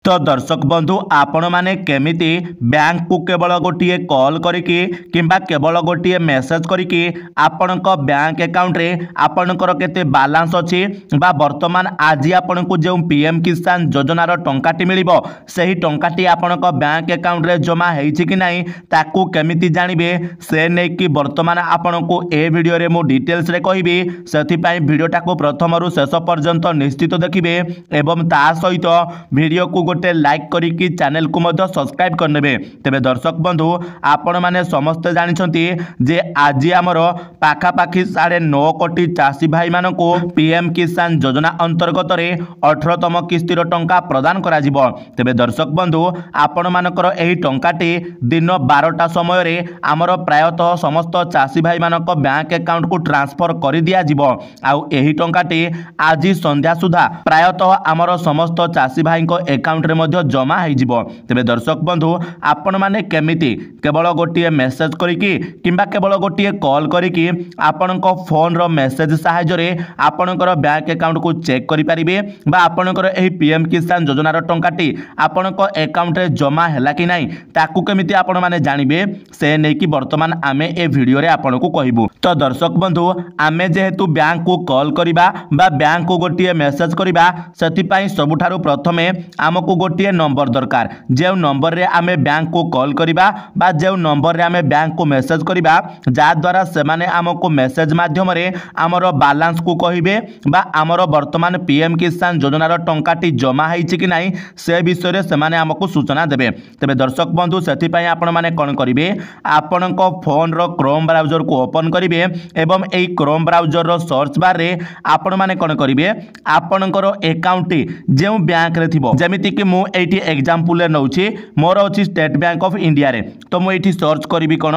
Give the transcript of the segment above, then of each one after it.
तो दर्शक बंधु आपण माने केमिति बैंक को केवल गोटे कॉल करिकी किंबा केवल गोटे मेसेज करिकी आपणक बैंक अकाउंट रे आपणकर केते बैलेंस अछि बा वर्तमान आज आपणको जो पीएम किसान योजनार टंकाटी मिलिबो सही टंकाटी आपणक बैंक अकाउंट रे जमा हेछि कि नाही ताकू केमिति जानिबे से नै कि वर्तमान आपणको ए वीडियो रे मो डिटेल्स रे कहिबी सेथि पई वीडियोटा को प्रथम रु शेष पर्यंत निश्चित देखिबे एवं ता सहित वीडियो को गोटे लाइक करिकी चैनल को मध्य सब्सक्राइब करनेबे। तेबे दर्शक बंधु आपण माने समस्त जानिछंती जे आज आमर पाखापाखि 9.5 कोटी चाषी भाई मानको पीएम किसान योजना अंतर्गत रे 18तम किस्तीर टंका प्रदान करा जिवो। तेबे दर्शक बंधु आपण मानकर एही टंकाटी दिन 12टा समय रे आमर प्रायतः समस्त चाषी भाई मानक बैंक अकाउंट को ट्रांसफर कर दिया जिवो। आउ एही टंकाटी आज संध्या सुधा प्रायतः आमर समस्त चाषी भाई को अकाउंट रे मध्य जमा हो जिवो। तेबे दर्शक बंधु आपण माने केमिति केवल गोटे मेसेज करिकी किंबा केवल गोटे कॉल करिकी आपणक फोन रो मेसेज सहायता रे आपणकर बैंक अकाउंट को चेक करि परिबे बा आपणकर एही पीएम किसान योजनार टंकाटी आपणक अकाउंट रे जमा हैला कि नाही ताकू केमिति आपण माने जानिबे से नै कि वर्तमान आमे ए वीडियो रे आपणको कहिबु। तो दर्शक बंधु आमे जेहेतु बैंक को कॉल करिबा बा बैंक को गोटे मेसेज करिबा सेति पई सबुठारु प्रथमे आमको गोटे नंबर दरकार जे नंबर रे आमे बैंक को कॉल करिबा बा जे नंबर रे आमे बैंक को मेसेज करिबा जा द्वारा से माने आमको मेसेज माध्यम रे आमर बैलेंस को कहिबे बा आमर वर्तमान पीएम किसान योजनार टंकाटी जमा हेछि कि नाही से विषय रे से माने आमको सूचना देबे। तबे दर्शक बंधु सेति पई आपण माने कोन करिवे आपणको फोन रो क्रोम ब्राउजर को ओपन करिवे एवं एई क्रोम ब्राउजर रो सर्च बार रे आपण माने कोन करिवे आपणकर अकाउंट जे बैंक रे थिबो जेमिति कि मु एठी एग्जांपल ले नउछि मोर अछि स्टेट बैंक ऑफ इंडिया रे तो मु एठी सर्च करिवि कोन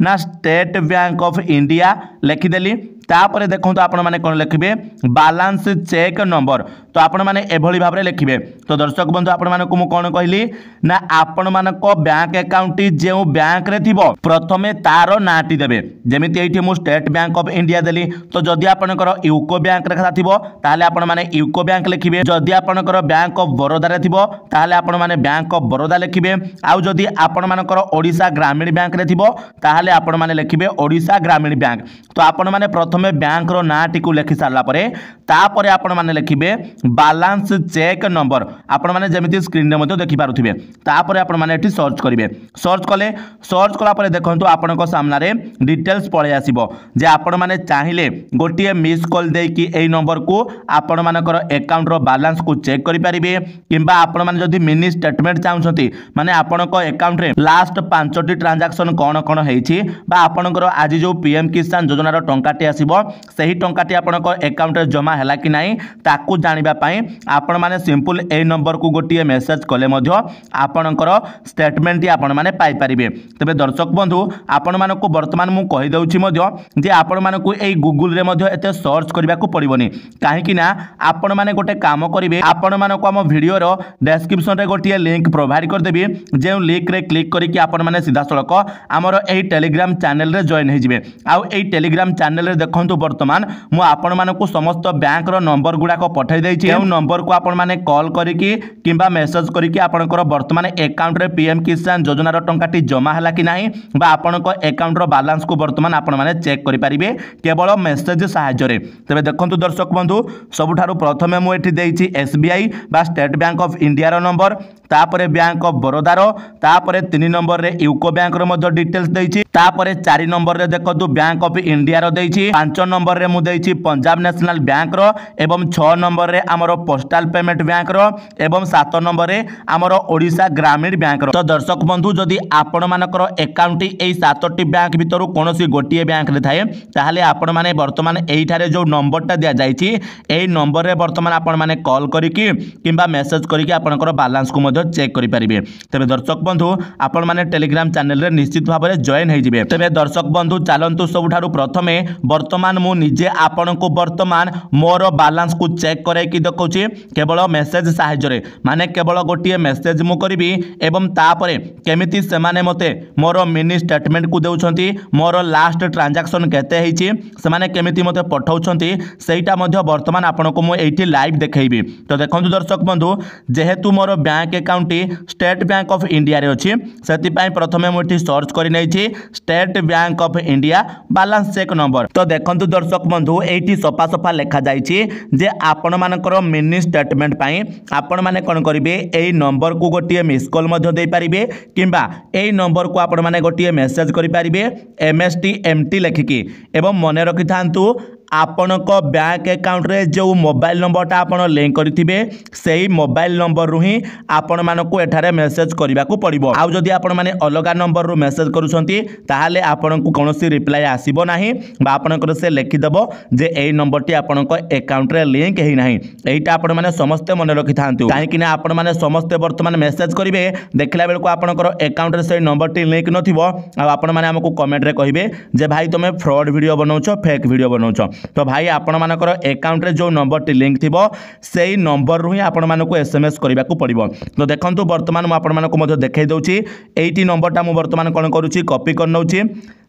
ना स्टेट बैंक ऑफ इंडिया लिखिदेली तापर देखो आपण माने कोन लिखिबे बैलेंस चेक नंबर तो आपण माने एभली भाबरे लिखिबे। तो दर्शक बंधु आपण माने को मु कोन कहली ना आपण माने को बैंक अकाउंट जे बैंक रे थिबो प्रथमे तारो नाटी देबे जेमिति एठी मु स्टेट बैंक ऑफ इंडिया देली तो जदि आपनकर यूको बैंक रे खाता थिबो ताले आपण माने यूको बैंक लिखिबे जदि आपनकर बैंक ऑफ बरोदा रे थिबो ताले आपण माने बैंक ऑफ बरोदा लिखिबे आउ जदि आपण मानकर ओडिसा ग्रामीण बैंक रे थिबो ताले आपण माने लिखिबे ओडिसा ग्रामीण बैंक। तो आपण माने प्रथमे बैंक रो नाटी को लिखि सारला परे तापरे आपण माने लिखिबे बैलेंस चेक नंबर आपण माने जेमिति स्क्रीन रे मध्ये देखि पारुथिबे तापरे आपण माने एठी सर्च करिवे सर्च कला परे देखंतु आपनको सामना रे डिटेल्स पळे आसीबो जे आपण माने चाहिले गोटिए मिस कॉल देई कि एई नंबर को आपण मानकर अकाउंट रो बैलेंस को चेक करि परिबे किंबा आपण माने जदि मिनी स्टेटमेंट चाहउछंती माने आपनको अकाउंट रे लास्ट 5टी ट्रांजैक्शन कोन कोन हेछि बा आपनकर आज जो पीएम किसान योजना रो टंकाटी आसीबो सही टंकाटी आपनको अकाउंट रे जमा हैला कि नाही ताकू जानिबा पई आपण माने सिंपल ए नंबर को गोटिए मेसेज कले मध्य आपनकर स्टेटमेंट आपण माने पाई परिबे। तबे दर्शक बंधु आपण मानको वर्तमान मु कहि दउछि मध्य जे आपण मानको ए गूगल रे मध्य एते सर्च करबा को पड़िबोनी काहे कि ना आपण माने गोटे काम करिवे आपण मानको हम वीडियो रो डिस्क्रिप्शन रे गोटिए लिंक प्रोवाइड कर देबी जे लिंक रे क्लिक करी कि आपण माने सीधा सळक हमर एही टेलीग्राम चैनल रे जॉइन हे जिवे आउ एही टेलीग्राम चैनल रे देखंतु वर्तमान मु आपण मानको समस्त बैंक रो नंबर गुडा को पठाई दैछि ए नंबर को आपण माने कॉल करिकी किंबा मेसेज करिकी आपनकर वर्तमान अकाउंट रे पीएम किसान योजना रो टंकाटी जमा हैला कि नाही बा आपनको अकाउंट रो बैलेंस को वर्तमान आपण माने चेक करि परिबे केवल मेसेज सहायता रे। तबे देखंतु दर्शक बंधु सबुठारु प्रथमे मु एठी देइछि एसबीआई बा स्टेट बैंक ऑफ इंडिया रो नंबर तापरे बैंक ऑफ बरोदा रो तापरे 3 नंबर रे यूको बैंक रो मध्य डिटेल्स देइछि तापरे 4 नंबर रे देखंतु बैंक ऑफ इंडिया रो देइछि 5 नंबर रे मु देइछि पंजाब नेशनल बैंक रो एवं 6 नंबर रे हमरो पोस्टल पेमेंट बैंक रो एवं 7 नंबर रे हमरो ओडिसा ग्रामीण बैंक रो। तो दर्शक बंधु जदि आपण मानकर अकाउंट एई 7टी बैंक भितरु कोनोसी गोटिए बैंक रे थाए ताहाले आपण माने वर्तमान एइठारे जो नंबरटा दिया जाइछि एई नंबर रे वर्तमान आपण माने कॉल करिकी किंबा मेसेज करिकी आपनकर बैलेंस को चेक करेंगे। तेज दर्शक बंधु आपण मैंने टेलीग्राम चैनल रे निश्चित भाव में जॉइन होइजिबे। तेज दर्शक बंधु चलतु सबुठारु प्रथमे वर्तमान मु निजे आपण को वर्तमान मोर बैलेंस को चेक करैकी देखौछि केवल मेसेज साहाय्य माने केवल गोटे मेसेज मु करिबी एवं तापरे केमिति सेमाने मते मोर मिनी स्टेटमेंट को देउछंती मोर लास्ट ट्रांजैक्शन केते हेछि सेमाने केमिति मते पठाउछंती सेटा मध्ये वर्तमान आपण को मु एठी लाइव देखैबी। तो देखंतु दर्शक बंधु जेहेतु मोर bank account State Bank of India रे अछि सेति पई प्रथमे मु एठी सर्च करि नैछि State Bank of India balance check number. तो देखंतु दर्शक बंधु एठी सफा सफा लिखा जाइछि जे आपण मानकर मिनी स्टेटमेंट पई आपण माने कोन करिवे एई नंबर को गोटिए मिस कॉल मध्ये देई परिबे किंबा एई नंबर को आपण माने गोटिए मेसेज करि परिबे MST MT लिखिकी एवं मने रखि थांतु आपण को बैंक अकाउंट रे जो मोबाइल नंबरटा आपण लिंक करिथिबे सेही मोबाइल नंबर रु ही आपण मानको एठारे मेसेज करिबा को पड़िबो। आउ जदि आपण माने अलगा नंबर रु मेसेज करूछंती ताहाले आपण को कोनोसी रिप्लाई आसीबो नाही बा आपणकर से लिखि देबो जे एई नंबरटी आपण को अकाउंट रे लिंक हेई नाही। एइटा आपण माने समस्त मने रखि थांतु काहे कि ना आपण माने समस्त वर्तमान मेसेज करिवे देखला बेल को आपणकर अकाउंट रे सेही नंबरटी लिंक नथिबो आ आपण माने हमकु कमेंट रे कहिबे जे भाई तुमे फ्रॉड वीडियो बनाउछो फेक वीडियो बनाउछो। तो भाई आपण मानकर अकाउंट रे जो नंबर टी लिंक थिबो सेही नंबर रु ही आपण मानको SMS करिबा को पड़िबो। तो देखंतु वर्तमान मु आपण मानको मध्ये देखाई दउची एइटी नंबरटा मु वर्तमान कोन करूची कॉपी कर नउची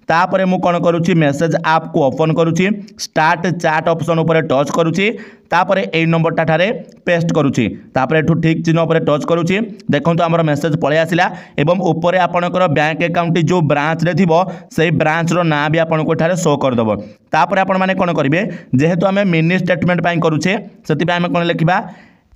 तापरे मु कोन करूची मेसेज ऐप को ओपन करूची स्टार्ट चैट ऑप्शन ऊपर टच करूची तापरे एई नंबरटा ठारे पेस्ट करूची तापरे एठु ठीक चिन्ह ऊपर टच करूची देखंतु हमर मेसेज पळे आसिला एवं ऊपर आपणकर बैंक अकाउंट जो ब्रांच रे थिबो सेही ब्रांच रो ना भी आपण को ठारे शो कर दबो। तापरे आपण माने कोन करिवे जेहेतु हमें मिनी स्टेटमेंट पाई करूचे सेति पाई हमें कोन लिखिबा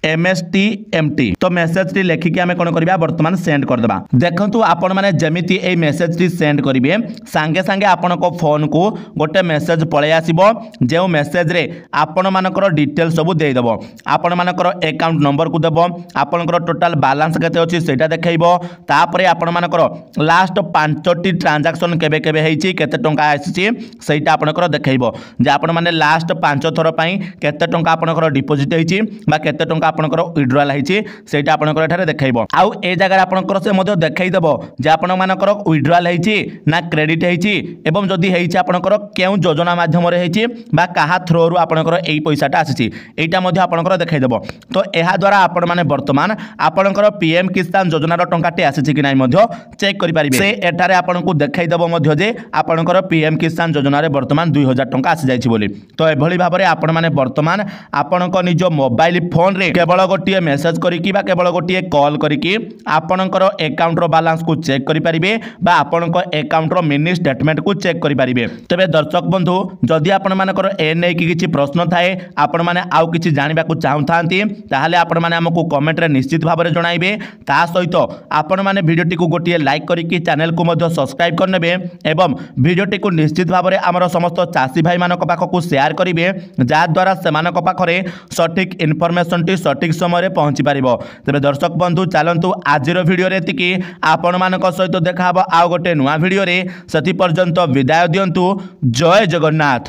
MST MT। तो मेसेज टी लेखिकी आमे कोन करबा वर्तमान सेंड कर देबा। देखंतु आपण माने जेमिति ए मेसेज टी सेंड करिवे संगे संगे आपण को फोन को गोटे मेसेज पळे आसीबो जे मेसेज रे आपण मानकर डिटेल सब दे देबो आपण मानकर अकाउंट नंबर को देबो आपनकर टोटल बैलेंस केते अछि सेटा देखाइबो तापरे आपण मानकर लास्ट 5टी ट्रांजैक्शन केबे केबे हेछि केते टंका आछि सेटा आपनकर देखाइबो जे आपण माने लास्ट 5 थर पई केते टंका आपनकर डिपॉजिट हेछि बा केते टंका आपनकर विड्रॉल हेछि सेटा आपनकर एठारे देखाइबो। आउ ए जगह आपनकर से मध्ये देखाइ देबो जे आपण मानकर विड्रॉल हेछि ना क्रेडिट हेछि एवं जदि हेछि आपनकर केउ योजना माध्यम रे हेछि बा काहा थ्रो रु आपनकर एई पैसाटा आछि एटा मध्ये आपनकर देखाइ देबो। तो एहा द्वारा आपण माने वर्तमान आपनकर PM किसान योजना रो टंकाटे आछि कि नाही मध्ये चेक करि परिबे से एठारे आपनको देखाइ देबो मध्ये जे आपनकर PM किसान योजना रे वर्तमान 2000 टंका आछि जाइछि बोली। तो एभली भाबरे आपण माने वर्तमान आपनको निजो मोबाइल फोन रे केवल गोटे मेसेज करिकी बा केवल गोटे कॉल करिकी आपणकर अकाउंट रो बैलेंस को चेक करि परिबे बा आपणकर अकाउंट रो मिनी स्टेटमेंट को चेक करि परिबे। तबे दर्शक बंधु जदि आपण मानकर ए नै कि किछि प्रश्न थाए आपण माने आउ किछि जानिबा को चाहउथांती ताहाले आपण माने हमकु कमेंट रे निश्चित भाबरे जणाइबे ता सहित आपण माने भिडियोटी को गोटे लाइक करिकी चैनल को मध्ये सब्सक्राइब करनेबे एवं भिडियोटी को निश्चित भाबरे हमर समस्त चासी भाई मानक पाखकु शेयर करिवे जा द्वारा सेमानक पाखरे सठिक इन्फॉर्मेशन टी सठिक समय पहुंची पारिबो। तबे दर्शक बंधु चलंतु आजिर वीडियो रे एतिकी आपण मानक सहित देखा हबो आउ गोटे नुवा वीडियो रे सति पर्यंत विदाय दियंतु। जय जगन्नाथ।